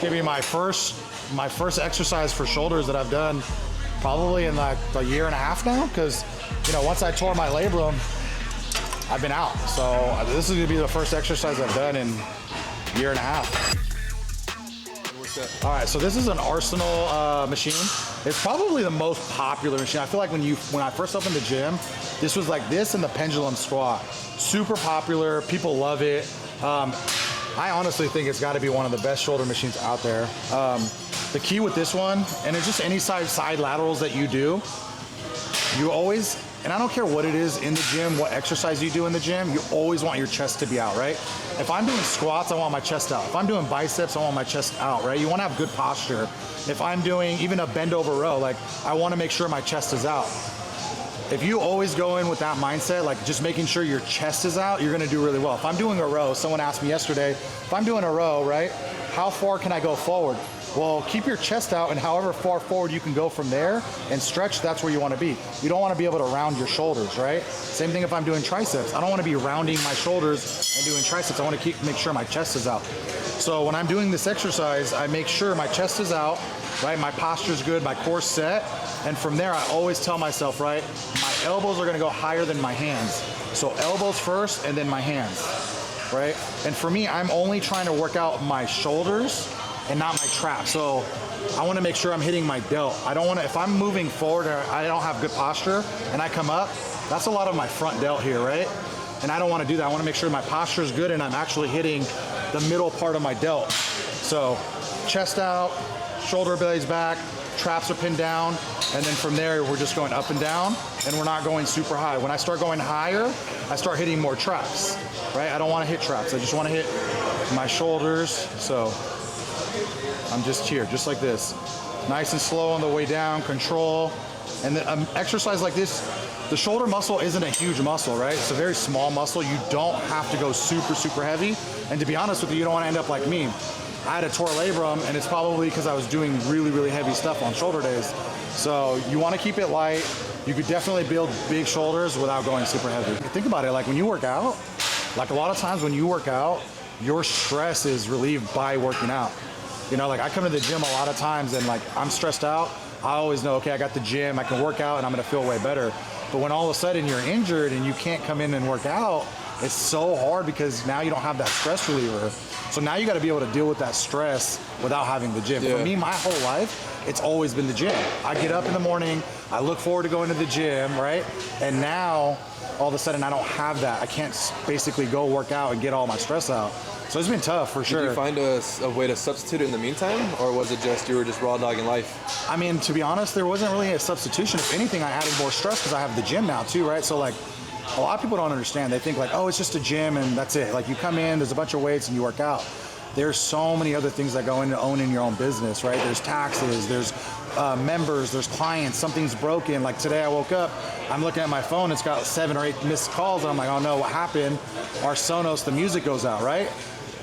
gonna be my first exercise for shoulders that I've done probably in like a year and a half now, because you know, once I tore my labrum, I've been out. So this is gonna be the first exercise I've done in a year and a half. What's that? All right, so this is an Arsenal machine. It's probably the most popular machine. I feel like when I first opened the gym, this was like this and the pendulum squat. Super popular, people love it. I honestly think it's gotta be one of the best shoulder machines out there. The key with this one, and it's just any side laterals that you do, you always, and I don't care what it is in the gym, what exercise you do in the gym, you always want your chest to be out, right? If I'm doing squats, I want my chest out. If I'm doing biceps, I want my chest out, right? You wanna have good posture. If I'm doing even a bend over row, like I wanna make sure my chest is out. If you always go in with that mindset, like just making sure your chest is out, you're gonna do really well. If I'm doing a row, someone asked me yesterday, if I'm doing a row, right, how far can I go forward? Well, keep your chest out, and however far forward you can go from there and stretch, that's where you wanna be. You don't wanna be able to round your shoulders, right? Same thing if I'm doing triceps. I don't wanna be rounding my shoulders and doing triceps. I wanna make sure my chest is out. So when I'm doing this exercise, I make sure my chest is out, right? My posture's good, my core's set. And from there, I always tell myself, right, my elbows are gonna go higher than my hands. So elbows first and then my hands, right? And for me, I'm only trying to work out my shoulders and not my traps. So I wanna make sure I'm hitting my delt. I don't wanna, if I'm moving forward or I don't have good posture and I come up, that's a lot of my front delt here, right? And I don't wanna do that. I wanna make sure my posture is good and I'm actually hitting the middle part of my delt. So chest out, shoulder blades back, traps are pinned down, and then from there we're just going up and down, and we're not going super high. When I start going higher, I start hitting more traps, right? I don't wanna hit traps, I just wanna hit my shoulders. So I'm just here, just like this. Nice and slow on the way down, control. And then exercise like this, the shoulder muscle isn't a huge muscle, right? It's a very small muscle. You don't have to go super heavy. And to be honest with you, you don't wanna end up like me. I had a tore labrum, and it's probably because I was doing really heavy stuff on shoulder days. So you wanna keep it light. You could definitely build big shoulders without going super heavy. Think about it, like when you work out, like a lot of times when you work out, your stress is relieved by working out. You know, like I come to the gym a lot of times and like I'm stressed out, I always know, okay, I got the gym, I can work out and I'm gonna feel way better. But when all of a sudden you're injured and you can't come in and work out, it's so hard because now you don't have that stress reliever. So now you gotta be able to deal with that stress without having the gym. Yeah. For me, my whole life, it's always been the gym. I get up in the morning, I look forward to going to the gym, right? And now, all of a sudden I don't have that. I can't basically go work out and get all my stress out. So it's been tough for sure. Did you find a way to substitute it in the meantime, or was it just you were just raw dogging life? I mean, to be honest, there wasn't really a substitution. If anything, I added more stress because I have the gym now too, right? So like, a lot of people don't understand. They think like, oh, it's just a gym and that's it. Like you come in, there's a bunch of weights and you work out. There's so many other things that go into owning your own business, right? There's taxes, there's members, there's clients, something's broken. Like today I woke up, I'm looking at my phone, it's got 7 or 8 missed calls, and I'm like, oh no, what happened? Our Sonos, the music goes out, right?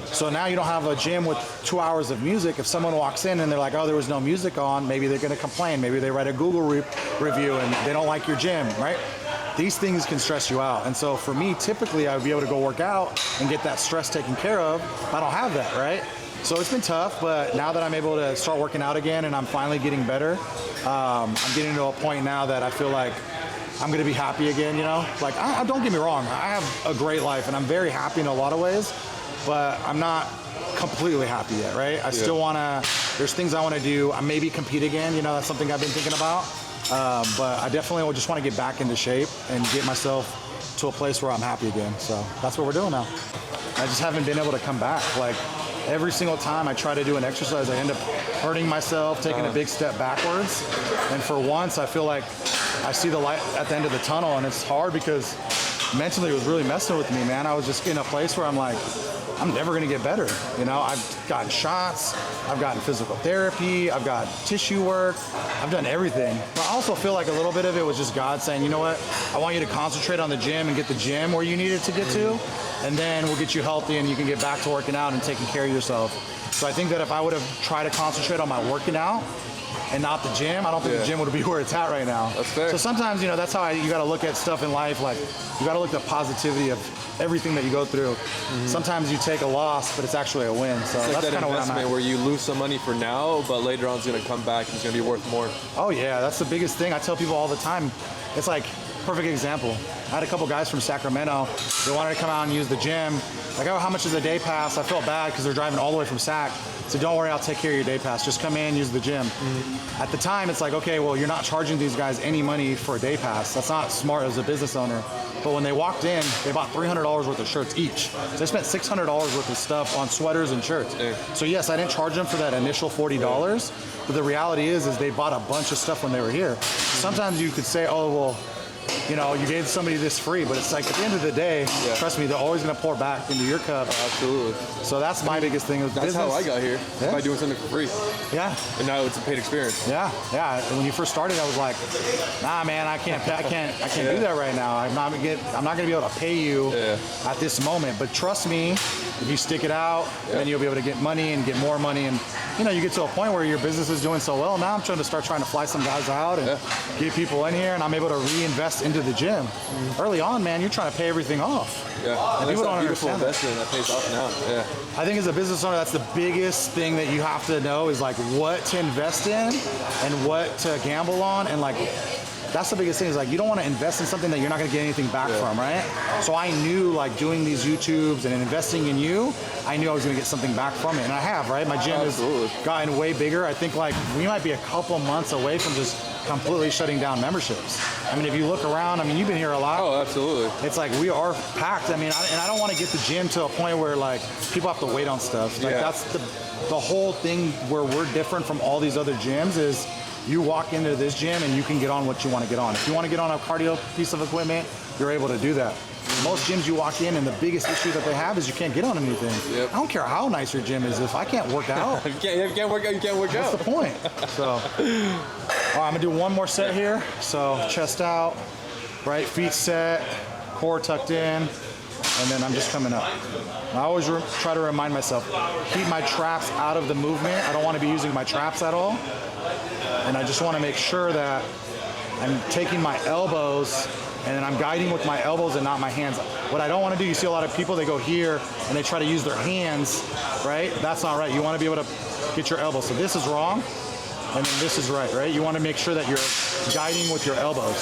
So now you don't have a gym with 2 hours of music. If someone walks in and they're like, oh, there was no music on, maybe they're gonna complain. Maybe they write a Google review and they don't like your gym, right? These things can stress you out. And so for me, typically I would be able to go work out and get that stress taken care of. I don't have that, right? So it's been tough, but now that I'm able to start working out again and I'm finally getting better, I'm getting to a point now that I feel like I'm gonna be happy again, you know? Like, don't get me wrong, I have a great life and I'm very happy in a lot of ways, but I'm not completely happy yet, right? I still wanna, there's things I wanna do. I maybe compete again, you know, that's something I've been thinking about. But I definitely just wanna get back into shape and get myself to a place where I'm happy again. So that's what we're doing now. I just haven't been able to come back. Like every single time I try to do an exercise, I end up hurting myself, taking a big step backwards. And for once, I feel like I see the light at the end of the tunnel, and it's hard because mentally it was really messing with me, man. I was just in a place where I'm like, I'm never gonna get better. You know, I've gotten shots, I've gotten physical therapy, I've got tissue work, I've done everything. But I also feel like a little bit of it was just God saying, you know what, I want you to concentrate on the gym and get the gym where you need it to get to. and then we'll get you healthy and you can get back to working out and taking care of yourself. So I think that if I would have tried to concentrate on my working out and not the gym, I don't think the gym would be where it's at right now. That's fair. So sometimes, you know, that's how you got to look at stuff in life. Like, you got to look at the positivity of everything that you go through. Sometimes you take a loss, but it's actually a win. So It's like that's that kind of what I'm investment at. where you lose some money for now, but later on it's going to come back and it's going to be worth more. Oh yeah, that's the biggest thing. I tell people all the time. It's like, perfect example. I had a couple guys from Sacramento. They wanted to come out and use the gym. Like, oh, how much is a day pass? I felt bad because they're driving all the way from Sac. So don't worry, I'll take care of your day pass. Just come in, use the gym. At the time, it's like, okay, well, you're not charging these guys any money for a day pass. That's not smart as a business owner. But when they walked in, they bought $300 worth of shirts each. So they spent $600 worth of stuff on sweaters and shirts. Yeah. So yes, I didn't charge them for that initial $40, but the reality is they bought a bunch of stuff when they were here. Sometimes you could say, oh, well, you know, you gave somebody this free, but it's like at the end of the day, trust me, they're always going to pour back into your cup. Absolutely. So that's my biggest thing with That's business. how I got here, by doing something for free. Yeah. And now it's a paid experience. Yeah. And when you first started, I was like, nah, man, I can't do that right now. I'm not going to be able to pay you at this moment. But trust me, if you stick it out, then you'll be able to get money and get more money. And, you know, you get to a point where your business is doing so well. Now I'm trying to fly some guys out and get people in here, and I'm able to reinvest into the gym. Early on, man, you're trying to pay everything off. Yeah, and that's people don't a beautiful understand investment that pays off now. Yeah. I think as a business owner, that's the biggest thing that you have to know is like what to invest in and what to gamble on. And like, that's the biggest thing is like, you don't want to invest in something that you're not going to get anything back from, right? So I knew like doing these YouTubes and investing in you, I knew I was going to get something back from it. And I have, right? My gym has gotten way bigger. I think like we might be a couple months away from just completely shutting down memberships. I mean, if you look around, I mean, you've been here a lot. Oh, absolutely. It's like we are packed. I mean, and I don't want to get the gym to a point where like people have to wait on stuff. Like that's the whole thing where we're different from all these other gyms is you walk into this gym and you can get on what you want to get on. If you want to get on a cardio piece of equipment, you're able to do that. Most gyms you walk in and the biggest issue that they have is you can't get on anything. Yep. I don't care how nice your gym is. If I can't work out, If you can't work out, you can't work out. What's the point? So, all right, I'm gonna do one more set here. So chest out, right feet set, core tucked in, and then I'm just coming up. I always try to remind myself, keep my traps out of the movement. I don't want to be using my traps at all. And I just want to make sure that I'm taking my elbows and then I'm guiding with my elbows and not my hands. What I don't want to do, you see a lot of people, they go here and they try to use their hands, right? That's not right. You want to be able to get your elbows. So this is wrong, and then this is right? You want to make sure that you're guiding with your elbows.